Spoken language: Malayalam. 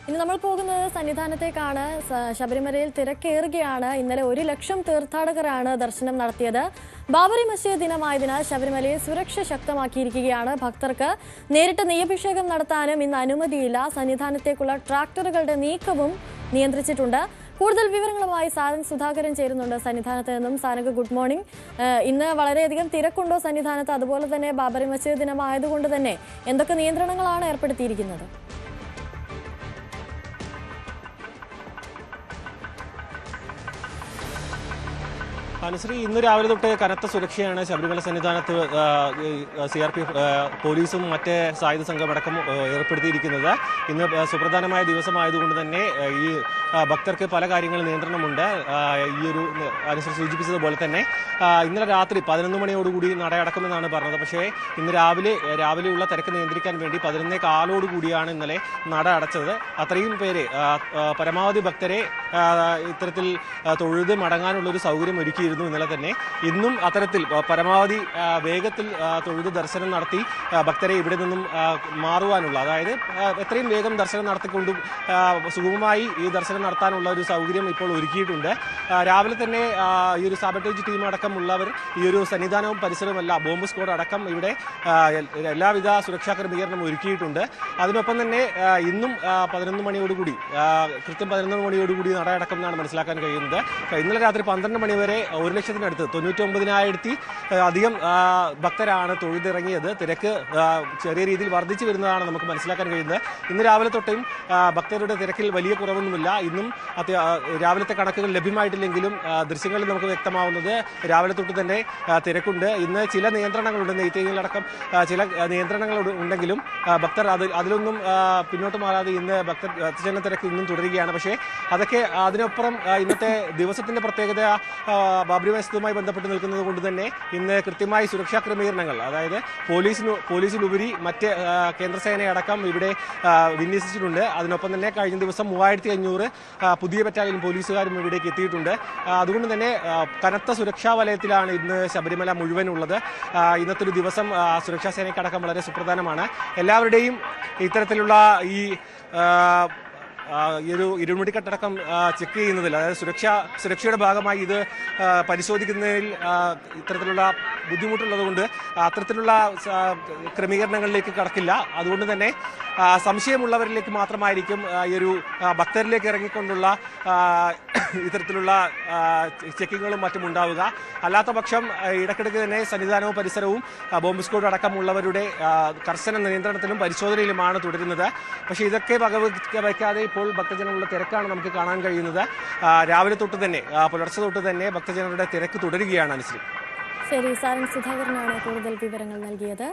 ഇനി നമ്മൾ പോകുന്നത് സന്നിധാനത്തേക്കാണ്. ശബരിമലയിൽ തിരക്കേറുകയാണ്. ഇന്നലെ 1 ലക്ഷം തീർത്ഥാടകരാണ് ദർശനം നടത്തിയത്. ബാബറി മസ്ജിദ് ദിനമായതിനാൽ ശബരിമലയിൽ സുരക്ഷ ശക്തമാക്കിയിരിക്കുകയാണ്. ഭക്തർക്ക് നേരിട്ട് നെയ്യഭിഷേകം നടത്താനും ഇന്ന് അനുമതിയില്ല. സന്നിധാനത്തേക്കുള്ള ട്രാക്ടറുകളുടെ നീക്കവും നിയന്ത്രിച്ചിട്ടുണ്ട്. കൂടുതൽ വിവരങ്ങളുമായി സാരൻ സുധാകരൻ ചേരുന്നുണ്ട് സന്നിധാനത്ത് നിന്നും. Sarang, good morning. ഇന്ന് വളരെയധികം തിരക്കുണ്ടോ സന്നിധാനത്ത്? അതുപോലെ തന്നെ ബാബറി മസ്ജിദ് ദിനമായതുകൊണ്ട് തന്നെ എന്തൊക്കെ നിയന്ത്രണങ്ങളാണ് ഏർപ്പെടുത്തിയിരിക്കുന്നത്? അനുശ്രീ, ഇന്ന് രാവിലെ തൊട്ട് കനത്ത സുരക്ഷയാണ് ശബരിമല സന്നിധാനത്ത് CRPF പോലീസും മറ്റ് സായുധ സംഘമടക്കം ഏർപ്പെടുത്തിയിരിക്കുന്നത്. ഇന്ന് സുപ്രധാനമായ ദിവസമായതുകൊണ്ട് തന്നെ ഈ ഭക്തർക്ക് പല കാര്യങ്ങളും നിയന്ത്രണമുണ്ട്. ഈ ഒരു അനുശ്രീ സൂചിപ്പിച്ചതുപോലെ തന്നെ ഇന്നലെ രാത്രി 11 മണിയോടുകൂടി നട അടക്കുമെന്നാണ് പറഞ്ഞത്. പക്ഷേ ഇന്ന് രാവിലെയുള്ള തിരക്ക് നിയന്ത്രിക്കാൻ വേണ്ടി 11:15 കൂടിയാണ് ഇന്നലെ നട അടച്ചത്. അത്രയും പേരെ പരമാവധി ഭക്തരെ ഇത്തരത്തിൽ തൊഴുത് മടങ്ങാനുള്ളൊരു സൗകര്യം ഒരുക്കിയിരുന്നു ഇന്നലെ തന്നെ. ഇന്നും അത്തരത്തിൽ പരമാവധി വേഗത്തിൽ തൊഴുത് ദർശനം നടത്തി ഭക്തരെ ഇവിടെ നിന്നും മാറുവാനുള്ള, അതായത് എത്രയും വേഗം ദർശനം നടത്തിക്കൊണ്ട് സുഗമമായി ഈ ദർശനം നടത്താനുള്ള ഒരു സൗകര്യം ഇപ്പോൾ ഒരുക്കിയിട്ടുണ്ട്. രാവിലെ തന്നെ ഈ ഒരു സാബട്ടേജ് ടീം അടക്കമുള്ളവർ ഈ ഒരു സന്നിധാനവും പരിസരവുമല്ല, ബോംബ് സ്ക്വാഡ് അടക്കം ഇവിടെ എല്ലാവിധ സുരക്ഷാ ക്രമീകരണം ഒരുക്കിയിട്ടുണ്ട്. അതിനൊപ്പം തന്നെ ഇന്നും 11 മണിയോടുകൂടി കൃത്യം 11 മണിയോടുകൂടി നട അടക്കം എന്നാണ് മനസ്സിലാക്കാൻ കഴിയുന്നത്. ഇന്നലെ രാത്രി 12 മണി വരെ 1 ലക്ഷത്തിനടുത്ത് 99,000 അധികം ഭക്തരാണ് തൊഴുതിറങ്ങിയത്. തിരക്ക് ചെറിയ രീതിയിൽ വർദ്ധിച്ചു വരുന്നതാണ് നമുക്ക് മനസ്സിലാക്കാൻ കഴിയുന്നത്. ഇന്ന് രാവിലെ തൊട്ടും ഭക്തരുടെ തിരക്കിൽ വലിയ കുറവൊന്നുമില്ല. ഇന്നും രാവിലത്തെ കണക്കുകൾ ലഭ്യമായിട്ടില്ലെങ്കിലും ദൃശ്യങ്ങളിൽ നമുക്ക് വ്യക്തമാവുന്നത് രാവിലെ തൊട്ട് തന്നെ തിരക്കുണ്ട്. ഇന്ന് ചില നിയന്ത്രണങ്ങളുണ്ട്, നെയ്ത്തേരികളടക്കം ചില നിയന്ത്രണങ്ങൾ ഉണ്ടെങ്കിലും ഭക്തർ അതിലൊന്നും പിന്നോട്ട് മാറാതെ ഇന്ന് ഭക്തജന തിരക്ക് ഇന്നും തുടരുകയാണ്. പക്ഷേ അതൊക്കെ അതിനപ്പുറം ഇന്നത്തെ ദിവസത്തിന്റെ പ്രത്യേകത ബാബറി മസ്ജിദുമായി ബന്ധപ്പെട്ട് നിൽക്കുന്നത് കൊണ്ട് തന്നെ ഇന്ന് കൃത്യമായി സുരക്ഷാ ക്രമീകരണങ്ങൾ, അതായത് പോലീസിനുപരി മറ്റ് കേന്ദ്രസേനയടക്കം ഇവിടെ വിന്യസിച്ചിട്ടുണ്ട്. അതിനൊപ്പം തന്നെ കഴിഞ്ഞ ദിവസം 3500 പുതിയ ബറ്റാലിയൻ പോലീസുകാരും ഇവിടേക്ക് എത്തിയിട്ടുണ്ട്. അതുകൊണ്ട് തന്നെ കനത്ത സുരക്ഷാ വലയത്തിലാണ് ഇന്ന് ശബരിമല മുഴുവൻ ഉള്ളത്. ഇന്നത്തെ ഒരു ദിവസം സുരക്ഷാ സേനയ്ക്കടക്കം വളരെ സുപ്രധാനമാണ്. എല്ലാവരുടെയും ഇത്തരത്തിലുള്ള ഈ ഒരു ഇരുമുടിക്കെട്ടടക്കം ചെക്ക് ചെയ്യുന്നതിൽ, അതായത് സുരക്ഷയുടെ ഭാഗമായി ഇത് പരിശോധിക്കുന്നതിൽ ഇത്തരത്തിലുള്ള ബുദ്ധിമുട്ടുള്ളതുകൊണ്ട് അത്തരത്തിലുള്ള ക്രമീകരണങ്ങളിലേക്ക് കടക്കില്ല. അതുകൊണ്ട് തന്നെ സംശയമുള്ളവരിലേക്ക് മാത്രമായിരിക്കും ഈ ഒരു ഭക്തരിലേക്ക് ഇറങ്ങിക്കൊണ്ടുള്ള ഇത്തരത്തിലുള്ള ചെക്കിങ്ങുകളും മറ്റും ഉണ്ടാവുക. അല്ലാത്ത പക്ഷം ഇടയ്ക്കിടയ്ക്ക് തന്നെ സന്നിധാനവും പരിസരവും ബോംബ് സ്ക്വാഡ് അടക്കമുള്ളവരുടെ കർശന നിയന്ത്രണത്തിലും പരിശോധനയിലുമാണ് തുടരുന്നത്. പക്ഷേ ഇതൊക്കെ വയ്ക്കാതെ ഇപ്പോൾ ഭക്തജനങ്ങളുടെ തിരക്കാണ് നമുക്ക് കാണാൻ കഴിയുന്നത്. രാവിലെ തൊട്ട് തന്നെ പുലർച്ചെ തൊട്ട് തന്നെ ഭക്തജനങ്ങളുടെ തിരക്ക് തുടരുകയാണ്. അനുസരിച്ച് ശരി, സാരൻ സുധാകരനാണ് കൂടുതൽ വിവരങ്ങൾ നൽകിയത്.